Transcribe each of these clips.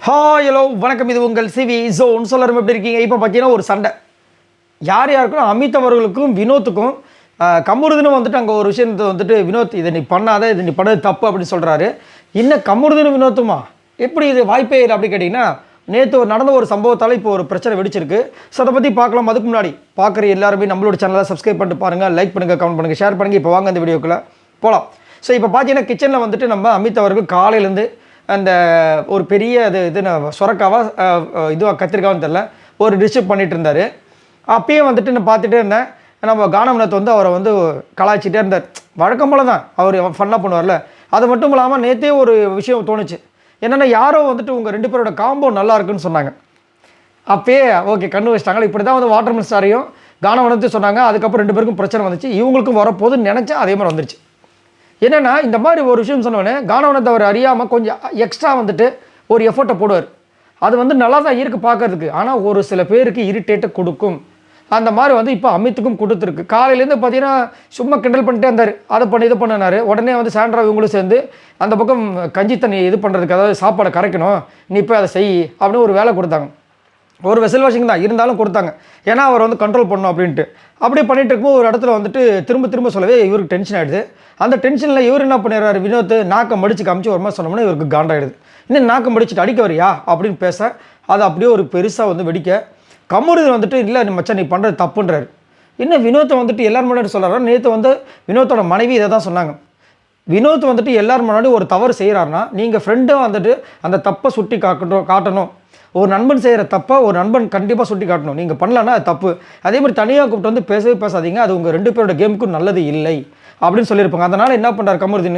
Hi hello வணக்கம், இது உங்கள் சிவி ஜோன். சொல்லரும் எப்படி இருக்கீங்க? இப்போ பார்த்தீங்கன்னா ஒரு சண்டை யார் யாருக்கும் அமித் அவர்களுக்கும் வினோத்துக்கும். கமருதனும் வந்துட்டு அங்கே ஒரு விஷயத்தை வந்துட்டு வினோத் இதை நீ பண்ணாத, இது நீ பண்ணது தப்பு அப்படின்னு சொல்கிறாரு. இன்னும் கமருதனும் வினோத்துமா எப்படி இது வாய்ப்பே இல்லை அப்படி கேட்டிங்கன்னா, நேற்று நடந்த ஒரு சம்பவத்தால் இப்போ ஒரு பிரச்சனை வெடிச்சிருக்கு. ஸோ அதை பற்றி பார்க்கலாம். அதுக்கு முன்னாடி பார்க்குற எல்லாருமே நம்மளோட சேனலை சப்ஸ்கிரைப் பண்ணிட்டு பாருங்கள், லைக் பண்ணுங்கள், கமெண்ட் பண்ணுங்கள், ஷேர் பண்ணுங்கள். இப்போ வாங்க அந்த வீடியோக்குள்ளே போகலாம். ஸோ இப்போ பார்த்தீங்கன்னா கிச்சனில் வந்துட்டு நம்ம அமித் அவர்கள் காலையிலேருந்து அந்த ஒரு பெரிய இது சொரக்காவா இதுவாக கத்திரிக்காவும் தெரில ஒரு டிஸ்டர்ப் பண்ணிகிட்டு இருந்தார். அப்பயும் வந்துட்டு நான் பார்த்துட்டே இருந்தேன். நம்ம கானமனத்தை வந்து அவரை வந்து கலாய்ச்சிட்டே இருந்தார். வழக்கம் போல தான் அவர் ஃபன்னாக பண்ணுவார்ல. அது மட்டும் இல்லாமல் நேற்றே ஒரு விஷயம் தோணுச்சு. என்னென்னா யாரோ வந்துட்டு உங்கள் 2 பேரோட காம்போ நல்லா இருக்குன்னு சொன்னாங்க. அப்பயே ஓகே கண்ணு வச்சிட்டாங்களா. இப்படி தான் வந்து வாட்டர் மினிஸ்டரையும் கானமனத்தையும் சொன்னாங்க. அதுக்கப்புறம் 2 பேருக்கும் பிரச்சனை வந்துச்சு. இவங்களுக்கும் வரப்போகுதுன்னு நினச்சா அதே மாதிரி வந்துருச்சு. என்னென்னா இந்த மாதிரி ஒரு விஷயம் சொன்னோடனே கானவனத்தை அவர் அறியாமல் கொஞ்சம் எக்ஸ்ட்ரா வந்துட்டு ஒரு எஃபர்ட்டை போடுவார். அது வந்து நல்லா தான் இருக்குது பார்க்கறதுக்கு. ஆனால் ஒரு சில பேருக்கு இரிட்டேட்டை கொடுக்கும். அந்த மாதிரி வந்து இப்போ அமித்துக்கும் கொடுத்துருக்கு. காலையிலேருந்து பார்த்தீங்கன்னா சும்மா கிண்டல் பண்ணிட்டே இருந்தார். அதை பண்ணி இது பண்ணினார். உடனே வந்து சாண்ட்ரா இவங்களும் சேர்ந்து அந்த பக்கம் கஞ்சி தண்ணி இது பண்ணுறதுக்கு, அதாவது சாப்பாடை கரைக்கணும், நீ இப்போ அதை செய் அப்படின்னு ஒரு வேலை கொடுத்தாங்க. ஒரு வெசல் வாஷிங் தான் இருந்தாலும் கொடுத்தாங்க. ஏன்னா அவர் வந்து கண்ட்ரோல் பண்ணணும் அப்படின்ட்டு. அப்படியே பண்ணிட்டு இருக்கும்போது ஒரு இடத்துல வந்துட்டு திரும்ப சொல்லவே இவருக்கு டென்ஷன் ஆகிடுது. அந்த டென்ஷனில் இவர் என்ன பண்ணிடுறாரு, வினோத் நாக்கம் மடிச்சு காமிச்சு ஒரு மாதிரி சொன்னோம்னா இவருக்கு காண்டாயிடுது. இன்னும் நாக்கம் மடிச்சுட்டு அடிக்க வரியா அப்படின்னு பேச அது அப்படியே ஒரு பெருசாக வந்து வெடிக்க கமருதன் வந்துட்டு இல்லை மச்சான் நீ பண்ணுறது தப்புன்றாரு. இன்னும் வினோத்தை வந்துட்டு எல்லாரும் முன்னாடி சொல்கிறாரு. நேற்று வந்து வினோத்தோட மனைவி இதை தான் சொன்னாங்க. வினோத் வந்துட்டு எல்லாரும் முன்னாடி ஒரு தவறு செய்கிறாருன்னா நீங்கள் ஃப்ரெண்டும் வந்துட்டு அந்த தப்பை சுட்டி காட்டணும். ஒரு நண்பன் செய்கிற தப்பை ஒரு நண்பன் கண்டிப்பாக சுட்டி காட்டணும். நீங்கள் பண்ணலன்னா அது தப்பு. அதே மாதிரி தனியாக கூப்பிட்டு வந்து பேசவே பேசாதீங்க, அது உங்கள் 2 பேரோட கேமுக்கும் நல்லது இல்லை அப்படின்னு சொல்லியிருப்பாங்க. அதனால் என்ன பண்ணுறாரு கமருதீன்,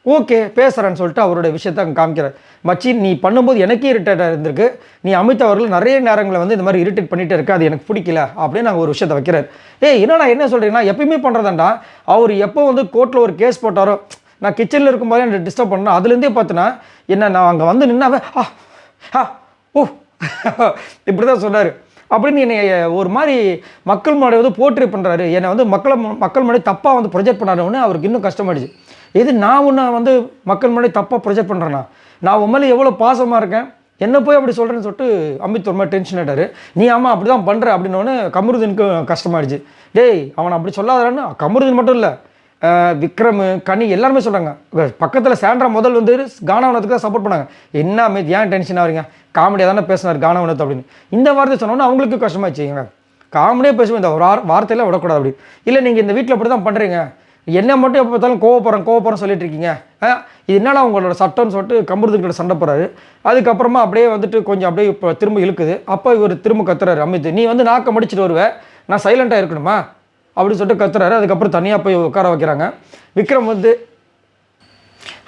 ஓகே பேசுகிறேன்னு சொல்லிட்டு அவருடைய விஷயத்தை அங்கே காமிக்கிறார். மச்சி நீ பண்ணும்போது எனக்கே இரிட்டேட்டாக இருந்திருக்கு, நீ அமித் அவர்கள் நிறைய நேரங்களில் வந்து இந்த மாதிரி இரிட்டேட் பண்ணிகிட்டே இருக்கு, அது எனக்கு பிடிக்கல அப்படின்னு நாங்கள் ஒரு விஷயத்தை வைக்கிறார். என்னடா என்ன சொல்கிறீங்கன்னா எப்பயுமே பண்ணுறதாண்டா. அவர் எப்போ வந்து கோர்ட்டில் ஒரு கேஸ் போட்டாரோ, நான் கிச்சனில் இருக்கும்போது எனக்கு டிஸ்டர்ப் பண்ணணும், அதுலேருந்தே பார்த்தினா என்ன நான் அங்கே வந்து நின்னாவே ஓ இப்படி தான் சொன்னார் அப்படின்னு என்னை ஒரு மாதிரி மக்கள் முன்னாடி வந்து போர்ட்ரே பண்ணுறாரு. என்னை வந்து மக்கள் முன்னாடி தப்பாக வந்து ப்ரொஜெக்ட் பண்ணாருன்னு அவருக்கு இன்னும் கஷ்டமாயிடுச்சு. இது நான் உன்னை வந்து மக்கள் முன்னாடி தப்பாக ப்ரொஜெக்ட் பண்ணுறேன்னா, நான் உன் மேலே எவ்வளோ பாசமாக இருக்கேன், என்ன போய் அப்படி சொல்கிறேன்னு சொல்லிட்டு அமித் ஒரு மாதிரி டென்ஷன் ஆகிட்டார். நீ ஆமாம் அப்படி தான் பண்ணுற அப்படின்னோடனே கமருதனுக்கு கஷ்டமாயிடுச்சு. டேய் அவனை அப்படி சொல்லாதான்னு கமருதன் மட்டும் இல்லை, விக்ரம் கனி எல்லாருமே சொல்கிறாங்க. பக்கத்தில் சாண்ட்ரா முதல் வந்து கானவனத்துக்கு தான் சப்போர்ட் பண்ணாங்க. என்ன அமித் ஏன் டென்ஷன் ஆகிறீங்க, காமெடியாக தானே பேசினார் கானவனத்தை அப்படின்னு இந்த வார்த்தை சொன்னோன்னா அவங்களுக்கு கஷ்டமாச்சுங்க. காமெடியாக பேசுவேன், இந்த வார்த்தையெல்லாம் விடக்கூடாது அப்படி. இல்லை நீங்கள் இந்த வீட்டில் அப்படி தான் பண்ணுறீங்க, என்ன மட்டும் எப்போ பார்த்தாலும் கோவப்படுறேன் சொல்லிட்டு இருக்கீங்க, இது என்னன்னா உங்களோட சட்டம்னு சொல்லிட்டு கமருதன்கிட்ட சண்டை போகிறாரு. அதுக்கப்புறமா அப்படியே வந்துட்டு கொஞ்சம் அப்படியே இப்போ திரும்ப இழுக்குது. அப்போ இவர் திரும்ப கத்துறாரு அமித், நீ வந்து நாக்க மடிச்சுட்டு வருவேன், நான் சைலண்ட்டாக இருக்கணுமா அப்படின்னு சொல்லிட்டு கத்துறாரு. அதுக்கப்புறம் தனியாக போய் உட்கார வைக்கிறாங்க. விக்ரம் வந்து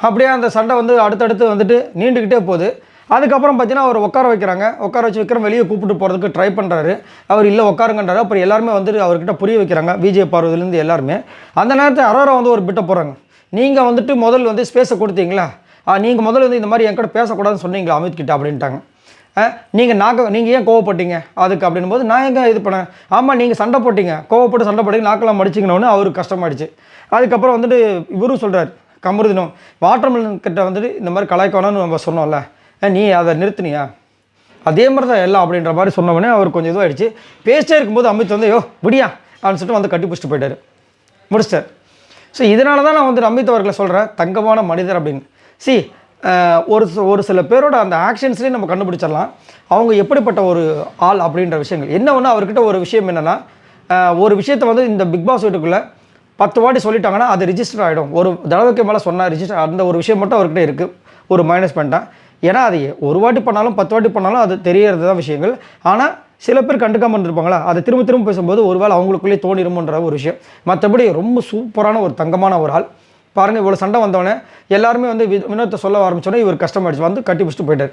அப்படியே அந்த சண்டை வந்து அடுத்தடுத்து வந்துட்டு நீண்டுக்கிட்டே போகுது. அதுக்கப்புறம் பார்த்தீங்கன்னா அவர் உட்கார வைக்கிறாங்க. உட்கார வச்சு விக்ரம் வெளியே கூப்பிட்டு போகிறதுக்கு ட்ரை பண்ணுறாரு. அவர் இல்லை உட்காருங்கன்றாரு. அப்புறம் எல்லாருமே வந்துட்டு அவர்கிட்ட புரிய வைக்கிறாங்க, விஜய் பார்வதிலேருந்து எல்லாருமே. அந்த நேரத்தில் அரோரா வந்து ஒரு பிட்ட போகிறாங்க. நீங்கள் வந்துட்டு முதல் வந்து ஸ்பேஸை கொடுத்தீங்களா, நீங்கள் முதல்ல வந்து இந்த மாதிரி என் கூட பேசக்கூடாதுன்னு சொன்னீங்களா அமித் கிட்ட அப்படின்ட்டாங்க. நீங்கள் ஏன் கோவப்பட்டீங்க அதுக்கு அப்படின்போது நான் எங்கே இது பண்ணேன், ஆமாம் நீங்கள் சண்டை போட்டீங்க, கோவப்பட்டு சண்டை போட்டீங்க, நாக்கெல்லாம் மடிச்சிங்கன்னு அவருக்கு கஷ்டமாயிடுச்சு. அதுக்கப்புறம் வந்துட்டு இவரும் சொல்கிறார் கமருதனும், வாட்டர்மெலன் கிட்ட வந்துட்டு இந்த மாதிரி கலாய்க்கணும்னு நம்ம சொன்னோம்ல, நீ அதை நிறுத்தினியா, அதே மாதிரி தான் எல்லாம் அப்படின்ற மாதிரி சொன்னவொடனே அவர் கொஞ்சம் இதுவாகிடுச்சு. பேசிட்டே இருக்கும்போது அமித் வந்து விடியா அப்படின்னு சொல்லிட்டு வந்து கட்டி பிடிச்சிட்டு போயிட்டார், முடிச்சிட்டார். ஸோ இதனால தான் நான் வந்து அமித் அவர்களை சொல்கிறேன் தங்கமான மனிதர் அப்படின்னு. ஒரு சில பேரோட அந்த ஆக்ஷன்ஸ்லேயே நம்ம கண்டுபிடிச்சிடலாம் அவங்க எப்படிப்பட்ட ஒரு ஆள் அப்படின்ற விஷயங்கள். என்ன ஒன்று அவர்கிட்ட ஒரு விஷயம் என்னென்னா, ஒரு விஷயத்தை வந்து இந்த பிக் பாஸ் வீட்டுக்குள்ளே 10 வாட்டி சொல்லிட்டாங்கன்னா அது ரிஜிஸ்டர் ஆகிடும். ஒரு தடவைக்கு மேலே சொன்னால் ரிஜிஸ்டர், அந்த ஒரு விஷயம் மட்டும் அவர்கிட்ட இருக்குது, ஒரு மைனஸ் பண்ணிட்டேன். ஏன்னா அது ஒரு வாட்டி பண்ணாலும் 10 வாட்டி பண்ணாலும் அது தெரியறது தான் விஷயங்கள். ஆனால் சில பேர் கண்டுக்காமல் இருப்பாங்களா, அதை திரும்ப பேசும்போது ஒரு வேளை அவங்களுக்குள்ளேயே தோணிடுமோன்ற ஒரு விஷயம். மற்றபடி ரொம்ப சூப்பரான ஒரு தங்கமான ஒரு ஆள். பாருங்கள் இவ்வளோ சண்டை வந்தோடனே எல்லாருமே வந்து வினோத்தை சொல்ல ஆரம்பித்தோன்னே இவர் கஷ்டமாயிடுச்சு, வந்து கட்டி பிடிச்சிட்டு போயிட்டார்.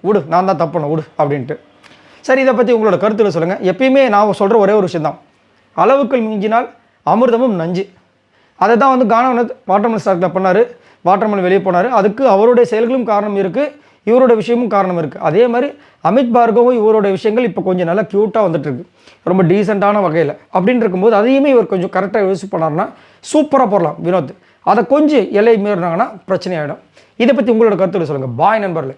விடு நான் தான் தப்பணும் விடு அப்படின்ட்டு. சரி, இதை பற்றி உங்களோட கருத்துக்களை சொல்லுங்கள். எப்பயுமே நான் சொல்கிற ஒரே ஒரு விஷயம் தான், அளவுக்கு மிஞ்சினால் அமிர்தமும் நஞ்சு. அதை தான் வந்து கானவனத் வாட்டர்மெலன் ஸ்டார்ட்டில் பண்ணார், வாட்டர்மெலன் வெளியே போனார். அதுக்கு அவருடைய செயல்களும் காரணம் இருக்குது, இவரோட விஷயமும் காரணம் இருக்குது. அதே மாதிரி அமித் பார்கவும் இவரோட விஷயங்கள் இப்போ கொஞ்சம் நல்லா க்யூட்டாக வந்துட்டுருக்கு, ரொம்ப டீசெண்டான வகையில். அப்படின்னு இருக்கும்போது அதையுமே இவர் கொஞ்சம் கரெக்டாக யூஸ் பண்ணார்னா சூப்பராக போடலாம் வினோத். அதை கொஞ்சம் எல்லை மீறினாங்கன்னா பிரச்சனை ஆகிடும். இதை பற்றி உங்களோட கருத்துக்களை சொல்லுங்கள். பாய் நண்பர்களே.